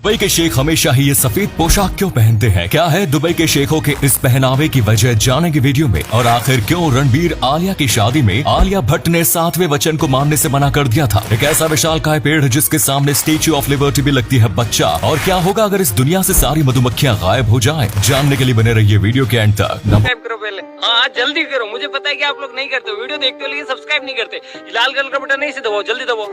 Dubai के शेख हमेशा ही ये सफेद पोशाक क्यों पहनते हैं? क्या है दुबई के शेखों के इस पहनावे की वजह, जानेंगे वीडियो में। और आखिर क्यों रणबीर आलिया की शादी में आलिया भट्ट ने 7वें वचन को मानने से मना कर दिया था? एक ऐसा विशालकाय पेड़ जिसके सामने स्टैच्यू ऑफ लिबर्टी भी लगती है बच्चा। और क्या होगा अगर इस दुनिया से सारी मधुमक्खियां गायब हो जाएं? जानने के लिए बने रहिए वीडियो के एंड तक। सब्सक्राइब करो पहले, हाँ जल्दी करो। मुझे पता है कि आप लोग नहीं करते, वीडियो देखते हो लेकिन सब्सक्राइब नहीं करते। लाल कलर का बटन नहीं से दबाओ, जल्दी दबाओ,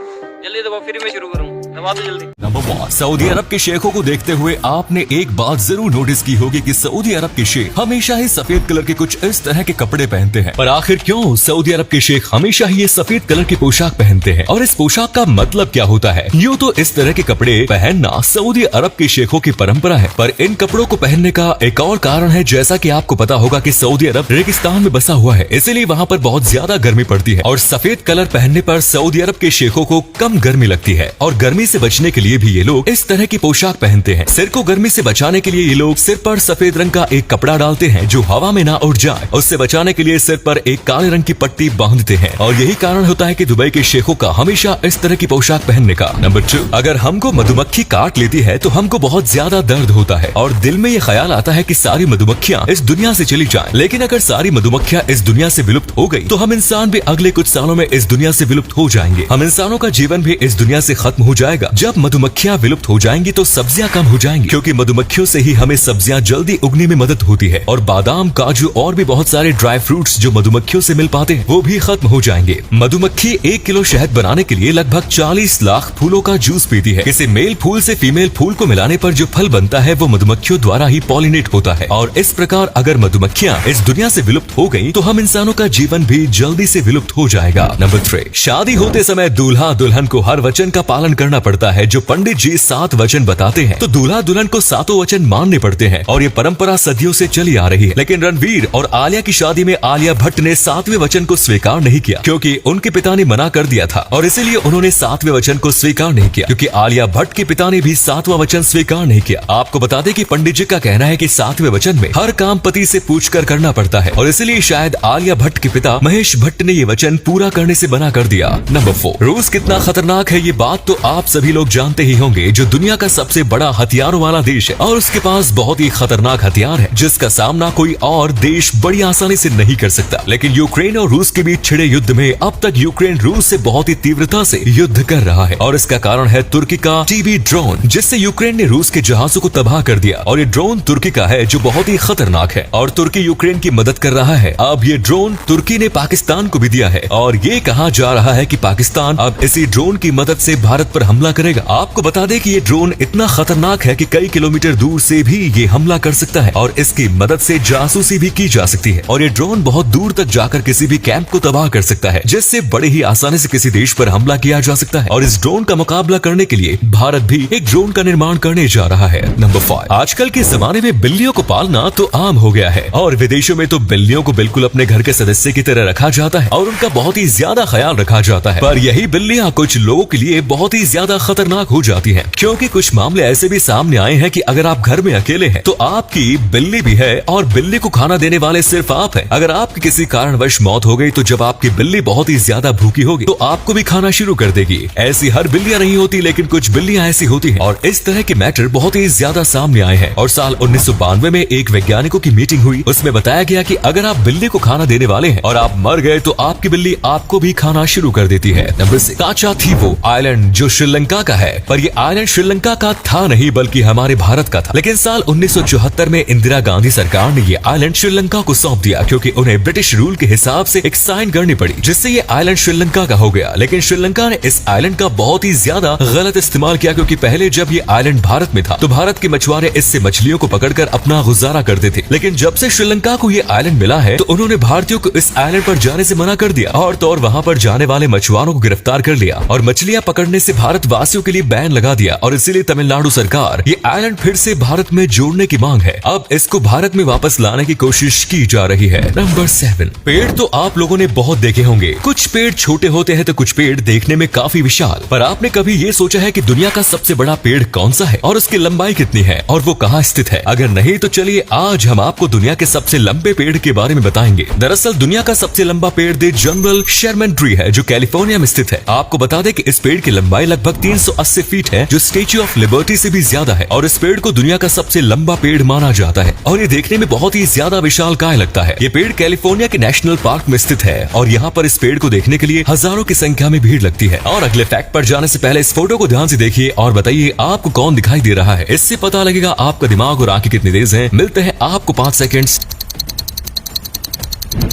जल्दी दबाओ, फिर मैं शुरू करूँ। दबा दो जल्दी। नंबर 1, सऊदी अरब के शेखों को देखते हुए आपने एक बात जरूर नोटिस की होगी कि सऊदी अरब के शेख हमेशा ही सफेद कलर के कुछ इस तरह के कपड़े पहनते हैं। पर आखिर क्यों सऊदी अरब के शेख हमेशा ही ये सफेद कलर की पोशाक पहनते हैं और इस पोशाक का मतलब क्या होता है? यूँ तो इस तरह के कपड़े पहनना सऊदी अरब के शेखों की परंपरा है, पर इन कपड़ों को पहनने का एक और कारण है। जैसा कि आपको पता होगा कि सऊदी अरब रेगिस्तान में बसा हुआ है, इसीलिए वहाँ पर बहुत ज्यादा गर्मी पड़ती है और सफेद कलर पहनने पर सऊदी अरब के शेखों को कम गर्मी लगती है और गर्मी से बचने के लिए भी ये लोग इस तरह की पोशाक पहनते हैं। सिर को गर्मी से बचाने के लिए ये लोग सिर पर सफेद रंग का एक कपड़ा डालते हैं जो हवा में ना उड़ जाए। उससे बचाने के लिए सिर पर एक काले रंग की पट्टी बांधते हैं और यही कारण होता है कि दुबई के शेखों का हमेशा इस तरह की पोशाक पहनने का। नंबर 2, अगर हमको मधुमक्खी काट लेती है तो हमको बहुत ज्यादा दर्द होता है और दिल में ये ख्याल आता है कि सारी मधुमक्खियां इस दुनिया से चली जाएं। लेकिन अगर सारी मधुमक्खियां इस दुनिया से विलुप्त हो गई तो हम इंसान भी अगले कुछ सालों में इस दुनिया से विलुप्त हो जाएंगे। हम इंसानों का जीवन भी इस दुनिया से खत्म हो जाएगा। जब मधुमक्खियां विलुप्त हो जाएंगी तो सब्जियां कम हो जाएंगी, क्योंकि मधुमक्खियों से ही हमें सब्जियां जल्दी उगने में मदद होती है और बादाम, काजू और भी बहुत सारे ड्राई फ्रूट्स जो मधुमक्खियों से मिल पाते हैं वो भी खत्म हो जाएंगे। मधुमक्खी 1 किलो शहद बनाने के लिए लगभग 40 लाख फूलों का जूस पीती है। किसी मेल फूल से फीमेल फूल को मिलाने पर जो फल बनता है वो मधुमक्खियों द्वारा ही पॉलिनेट होता है और इस प्रकार अगर मधुमक्खियां इस दुनिया से विलुप्त हो गयी तो हम इंसानों का जीवन भी जल्दी से विलुप्त हो जाएगा। नंबर 3, शादी होते समय दूल्हा दुल्हन को हर वचन का पालन करना पड़ता है। जो पंडित जी 7 वचन बताते हैं तो दूल्हा दुल्हन को 7 वचन मानने पड़ते हैं और ये परंपरा सदियों से चली आ रही है। लेकिन रणवीर और आलिया की शादी में आलिया भट्ट ने 7वें वचन को स्वीकार नहीं किया, क्योंकि उनके पिता ने मना कर दिया था और इसीलिए उन्होंने 7वें वचन को स्वीकार नहीं किया, क्योंकि आलिया भट्ट के पिता ने भी 7वां वचन स्वीकार नहीं किया। आपको बता दें कि पंडित जी का कहना है कि 7वें वचन में हर काम पति से पूछकर करना पड़ता है और इसीलिए शायद आलिया भट्ट के पिता महेश भट्ट ने ये वचन पूरा करने से मना कर दिया। नंबर 4, रूस कितना खतरनाक है ये बात तो आप सभी लोग जानते ही होंगे। जो दुनिया का सबसे बड़ा हथियारों वाला देश है और उसके पास बहुत ही खतरनाक हथियार है जिसका सामना कोई और देश बड़ी आसानी से नहीं कर सकता। लेकिन यूक्रेन और रूस के बीच छिड़े युद्ध में अब तक यूक्रेन रूस से बहुत ही तीव्रता से युद्ध कर रहा है और इसका कारण है तुर्की का टीबी ड्रोन, जिससे यूक्रेन ने रूस के जहाजों को तबाह कर दिया। और ये ड्रोन तुर्की का है जो बहुत ही खतरनाक है और तुर्की यूक्रेन की मदद कर रहा है। अब ये ड्रोन तुर्की ने पाकिस्तान को भी दिया है और ये कहा जा रहा है कि पाकिस्तान अब इसी ड्रोन की मदद से भारत पर हमला करेगा। आपको बता दें कि ये ड्रोन इतना खतरनाक है कि कई किलोमीटर दूर से भी ये हमला कर सकता है और इसकी मदद से जासूसी भी की जा सकती है और ये ड्रोन बहुत दूर तक जाकर किसी भी कैंप को तबाह कर सकता है, जिससे बड़े ही आसानी से किसी देश पर हमला किया जा सकता है। और इस ड्रोन का मुकाबला करने के लिए भारत भी एक ड्रोन का निर्माण करने जा रहा है। नंबर 5, आजकल के जमाने में बिल्लियों को पालना तो आम हो गया है और विदेशों में तो बिल्लियों को बिल्कुल अपने घर के सदस्य की तरह रखा जाता है और उनका बहुत ही ज्यादा ख्याल रखा जाता है। पर यही बिल्लियां कुछ लोगों के लिए बहुत ही ज्यादा खतरनाक हो जाती है, क्योंकि कुछ मामले ऐसे भी सामने आए हैं कि अगर आप घर में अकेले हैं तो आपकी बिल्ली भी है और बिल्ली को खाना देने वाले सिर्फ आप हैं। अगर आपकी किसी कारणवश मौत हो गई तो जब आपकी बिल्ली बहुत ही ज्यादा भूखी होगी तो आपको भी खाना शुरू कर देगी। ऐसी हर बिल्लियां नहीं होती, लेकिन कुछ बिल्लियां ऐसी होती हैं और इस तरह के मैटर बहुत ही ज्यादा सामने आए हैं। और साल 1992 में एक वैज्ञानिकों की मीटिंग हुई, उसमें बताया गया कि अगर आप बिल्ली को खाना देने वाले हैं और आप मर गए तो आपकी बिल्ली आपको भी खाना शुरू कर देती है। नंबर 6, काचाथीवो आइलैंड जो श्रीलंका का है, पर ये आइलैंड श्रीलंका का था नहीं बल्कि हमारे भारत का था। लेकिन साल 1974 में इंदिरा गांधी सरकार ने ये आइलैंड श्रीलंका को सौंप दिया, क्योंकि उन्हें ब्रिटिश रूल के हिसाब से एक साइन करनी पड़ी, जिससे ये आइलैंड श्रीलंका का हो गया। लेकिन श्रीलंका ने इस आइलैंड का बहुत ही ज्यादा गलत इस्तेमाल किया, क्योंकि पहले जब ये आइलैंड भारत में था तो भारत के मछुआरे इससे मछलियों को पकड़कर अपना गुजारा करते थे। लेकिन जब से श्रीलंका को ये आइलैंड मिला है तो उन्होंने भारतीयों को इस आइलैंड पर जाने से मना कर दिया और तो और वहाँ पर जाने वाले मछुआरों को गिरफ्तार कर लिया और मछलियाँ पकड़ने से भारतवासियों के लिए बैन लगा दिया। और इसीलिए तमिलनाडु सरकार ये आइलैंड फिर से भारत में जोड़ने की मांग है। अब इसको भारत में वापस लाने की कोशिश की जा रही है। नंबर 7, पेड़ तो आप लोगों ने बहुत देखे होंगे। कुछ पेड़ छोटे होते हैं तो कुछ पेड़ देखने में काफी विशाल। पर आपने कभी ये सोचा है कि दुनिया का सबसे बड़ा पेड़ कौन सा है और उसकी लंबाई कितनी है और वो कहाँ स्थित है? अगर नहीं तो चलिए आज हम आपको दुनिया के सबसे लंबे पेड़ के बारे में बताएंगे। दरअसल दुनिया का सबसे लंबा पेड़ द जंगल शेरमन ट्री है जो कैलिफोर्निया में स्थित है। आपको बता दें कि इस पेड़ की लंबाई लगभग लगभग 380 फीट है, जो स्टेच्यू ऑफ लिबर्टी से भी ज्यादा है और इस पेड़ को दुनिया का सबसे लंबा पेड़ माना जाता है और ये देखने में बहुत ही ज्यादा विशालकाय लगता है। ये पेड़ कैलिफोर्निया के नेशनल पार्क में स्थित है और यहाँ पर इस पेड़ को देखने के लिए हजारों की संख्या में भीड़ लगती है। और अगले फैक्ट पर जाने से पहले इस फोटो को ध्यान से देखिए और बताइए आपको कौन दिखाई दे रहा है। इससे पता लगेगा आपका दिमाग और आंखें कितनी तेज हैं। मिलते हैं आपको 5 सेकंड्स।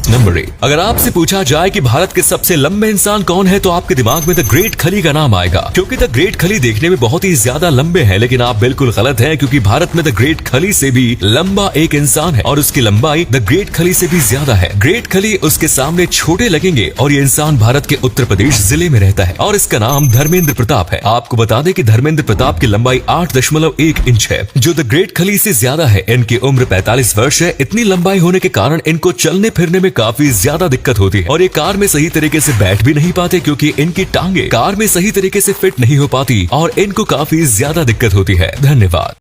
नंबर 8, अगर आपसे पूछा जाए कि भारत के सबसे लंबे इंसान कौन है तो आपके दिमाग में द ग्रेट खली का नाम आएगा, क्योंकि द ग्रेट खली देखने में बहुत ही ज्यादा लंबे हैं। लेकिन आप बिल्कुल गलत हैं, क्योंकि भारत में द ग्रेट खली से भी लंबा एक इंसान है और उसकी लंबाई द ग्रेट खली से भी ज्यादा है। ग्रेट खली उसके सामने छोटे लगेंगे और ये इंसान भारत के उत्तर प्रदेश जिले में रहता है और इसका नाम धर्मेंद्र प्रताप है। आपको बता दें कि धर्मेंद्र प्रताप की लंबाई 8.1 इंच है, जो द ग्रेट खली से ज्यादा है। इनकी उम्र 45 वर्ष है। इतनी लंबाई होने के कारण इनको चलने फिरने में काफी ज्यादा दिक्कत होती है और ये कार में सही तरीके से बैठ भी नहीं पाते, क्योंकि इनकी टांगे कार में सही तरीके से फिट नहीं हो पाती और इनको काफी ज्यादा दिक्कत होती है। धन्यवाद।